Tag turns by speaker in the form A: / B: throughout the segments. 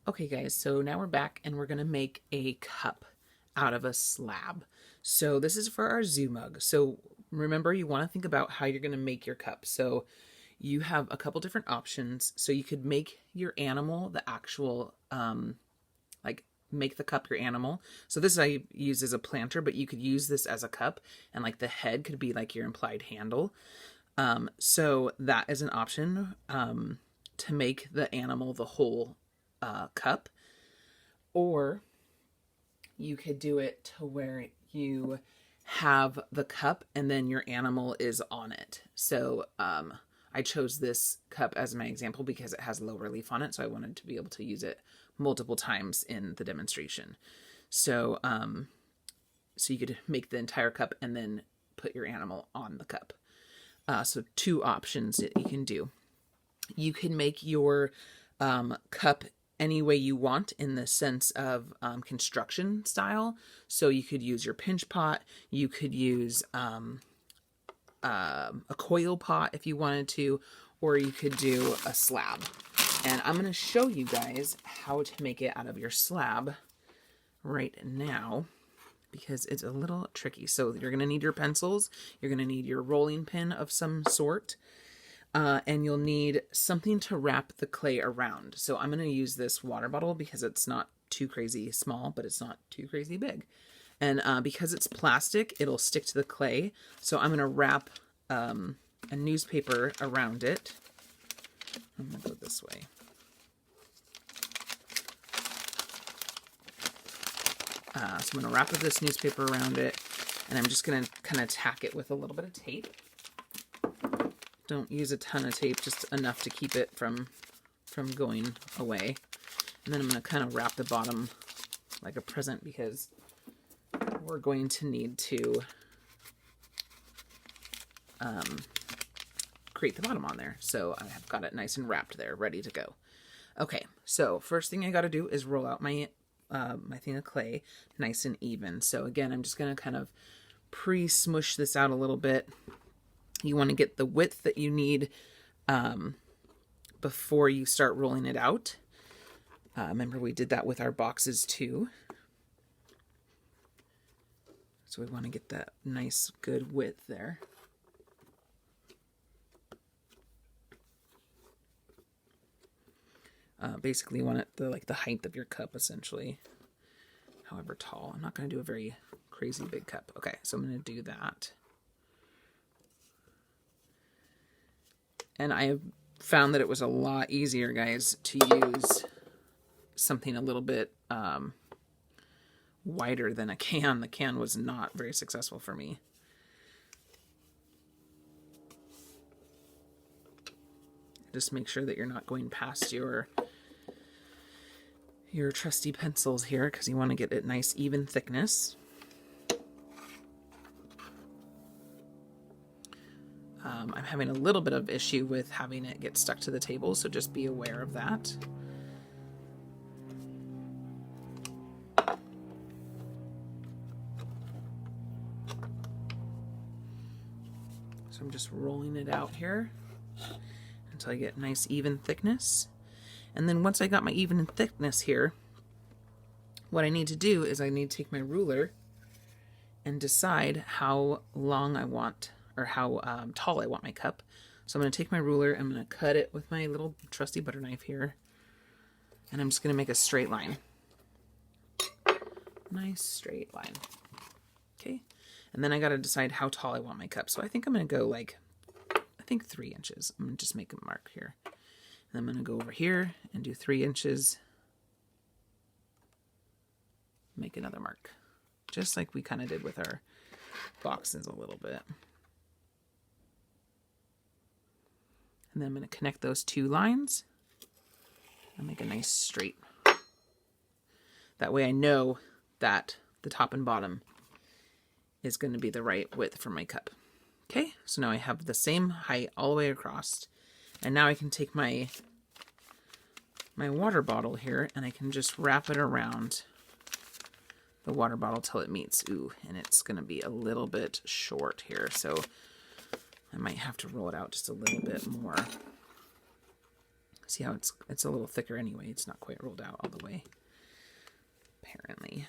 A: Okay guys, so now we're back and we're going to make a cup out of a slab. So this is for our zoo mug. So remember, you want to think about how you're going to make your cup. So you have a couple different options. So you could make your animal the actual, like make the cup your animal. So this I use as a planter, but you could use this as a cup, and like the head could be like your implied handle. So that is an option to make the animal the whole cup. Or you could do it to where you have the cup and then your animal is on it. So I chose this cup as my example because it has low relief on it, so I wanted to be able to use it multiple times in the demonstration. So so you could make the entire cup and then put your animal on the cup. So two options that you can do. You can make your cup any way you want in the sense of construction style. So you could use your pinch pot. You could use a coil pot if you wanted to, or you could do a slab. And I'm going to show you guys how to make it out of your slab right now, because it's a little tricky. So you're going to need your pencils. You're going to need your rolling pin of some sort. And you'll need something to wrap the clay around. So I'm going to use this water bottle because it's not too crazy small, but it's not too crazy big. And because it's plastic, it'll stick to the clay. So I'm going to wrap a newspaper around it. I'm going to go this way. So I'm going to wrap this newspaper around it, and I'm just going to kind of tack it with a little bit of tape. Don't use a ton of tape, just enough to keep it from going away. And then I'm going to kind of wrap the bottom like a present, because we're going to need to create the bottom on there. So I've got it nice and wrapped there, ready to go. Okay, so first thing I got to do is roll out my my thing of clay nice and even. So again, I'm just going to kind of pre-smush this out a little bit. You want to get the width that you need before you start rolling it out. Remember, we did that with our boxes too. So we want to get that nice, good width there. Basically, you want it like the height of your cup, essentially. However tall. I'm not going to do a very crazy big cup. Okay, so I'm going to do that. And I have found that it was a lot easier, guys, to use something a little bit wider than a can. The can was not very successful for me. Just make sure that you're not going past your trusty pencils here, because you want to get it nice, even thickness. I'm having a little bit of issue with having it get stuck to the table, so just be aware of that. So I'm just rolling it out here until I get nice, even thickness. And then once I got my even thickness here, what I need to do is I need to take my ruler and decide how long I want, or how tall I want my cup. So I'm going to take my ruler, I'm going to cut it with my little trusty butter knife here, and I'm just going to make a straight line. Nice straight line. Okay, and then I got to decide how tall I want my cup. So I think I'm going to go like, I think 3 inches. I'm going to just make a mark here. And I'm going to go over here and do 3 inches. Make another mark. Just like we kind of did with our boxes a little bit. And then I'm going to connect those 2 lines and make a nice straight. That way I know that the top and bottom is going to be the right width for my cup. Okay, so now I have the same height all the way across. And now I can take my water bottle here and I can just wrap it around the water bottle till it meets. Ooh, and it's going to be a little bit short here, so I might have to roll it out just a little bit more. See how it's a little thicker anyway. It's not quite rolled out all the way, apparently.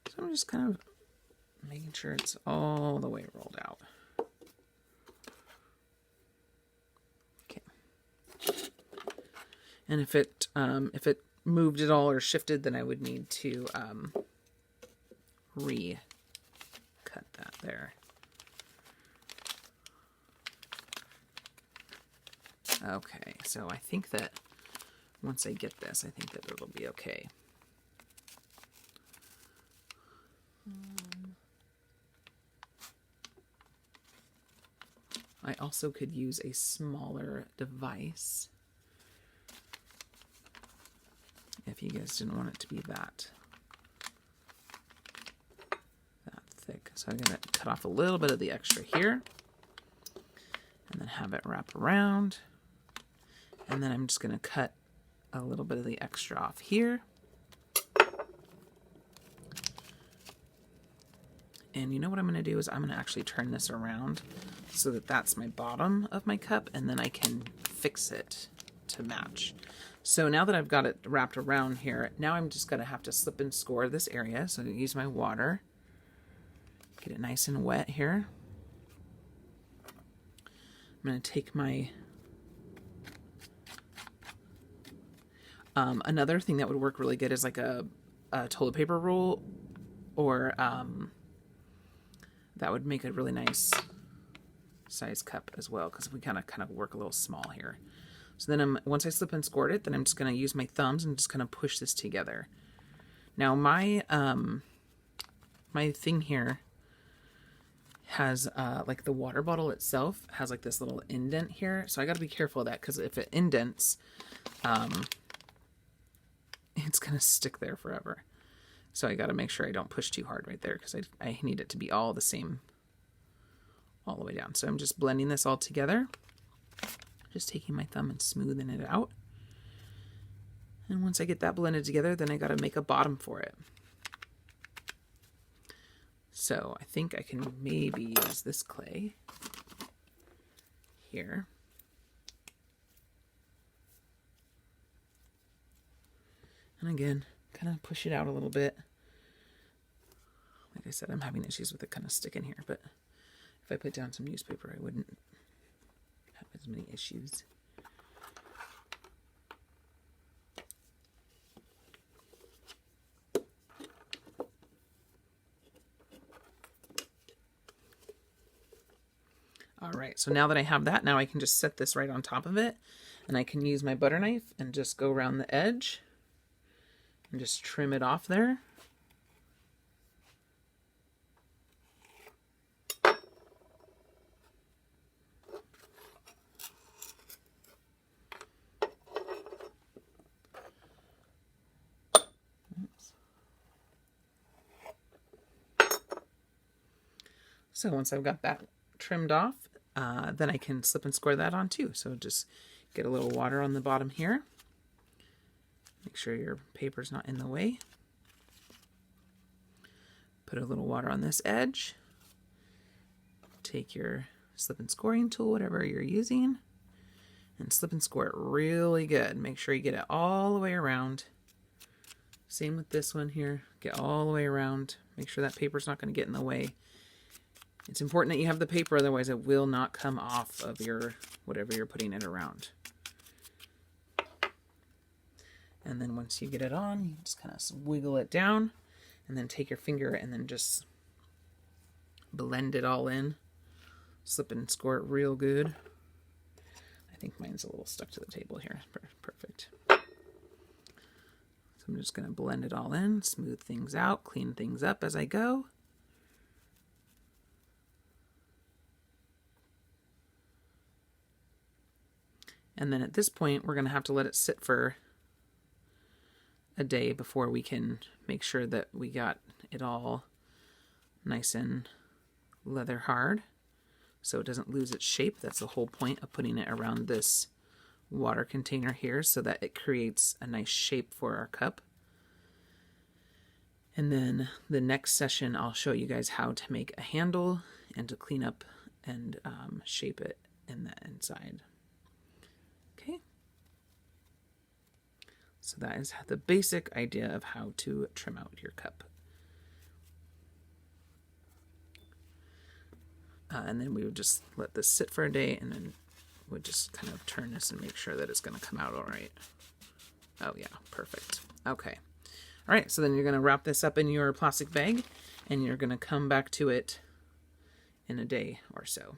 A: So I'm just kind of making sure it's all the way rolled out. Okay. And if it moved at all or shifted, then I would need to re-cut that there. Okay, so I think that once I get this, I think that it'll be okay. I also could use a smaller device if you guys didn't want it to be that thick. So I'm going to cut off a little bit of the extra here and then have it wrap around. And then I'm just going to cut a little bit of the extra off here. And you know what I'm going to do is I'm going to actually turn this around so that that's my bottom of my cup, and then I can fix it to match. So now that I've got it wrapped around here, now I'm just going to have to slip and score this area. So I'm going to use my water, get it nice and wet here. I'm going to take my... another thing that would work really good is like a toilet paper roll, or that would make a really nice size cup as well, because we kind of work a little small here. So then once I slip and scored it, then I'm just going to use my thumbs and just kind of push this together. Now my my thing here has like the water bottle itself has like this little indent here, so I got to be careful of that, because if it indents, it's going to stick there forever. So I got to make sure I don't push too hard right there, because I need it to be all the same all the way down. So I'm just blending this all together. Just taking my thumb and smoothing it out. And once I get that blended together, then I got to make a bottom for it. So I think I can maybe use this clay here. And again, kind of push it out a little bit. Like I said, I'm having issues with it kind of sticking here, but if I put down some newspaper, I wouldn't have as many issues. All right, so now that I have that, now I can just set this right on top of it, and I can use my butter knife and just go around the edge and just trim it off there. So once I've got that trimmed off, then I can slip and score that on too. So just get a little water on the bottom here. Make sure your paper's not in the way. Put a little water on this edge. Take your slip and scoring tool, whatever you're using, and slip and score it really good. Make sure you get it all the way around. Same with this one here. Get all the way around. Make sure that paper's not going to get in the way. It's important that you have the paper, otherwise it will not come off of your whatever you're putting it around. And then once you get it on, you just kind of wiggle it down, and then take your finger and then just blend it all in. Slip and score it real good. I think mine's a little stuck to the table here. Perfect. So I'm just going to blend it all in, smooth things out, clean things up as I go. And then at this point, we're going to have to let it sit for a day before we can make sure that we got it all nice and leather hard, so it doesn't lose its shape. That's the whole point of putting it around this water container here so that it creates a nice shape for our cup. And then the next session, I'll show you guys how to make a handle and to clean up and shape it in the inside. Okay. So that is the basic idea of how to trim out your cup. And then we would just let this sit for a day, and then we'd just kind of turn this and make sure that it's going to come out all right. Oh yeah, perfect. Okay. All right, so then you're going to wrap this up in your plastic bag, and you're going to come back to it in a day or so.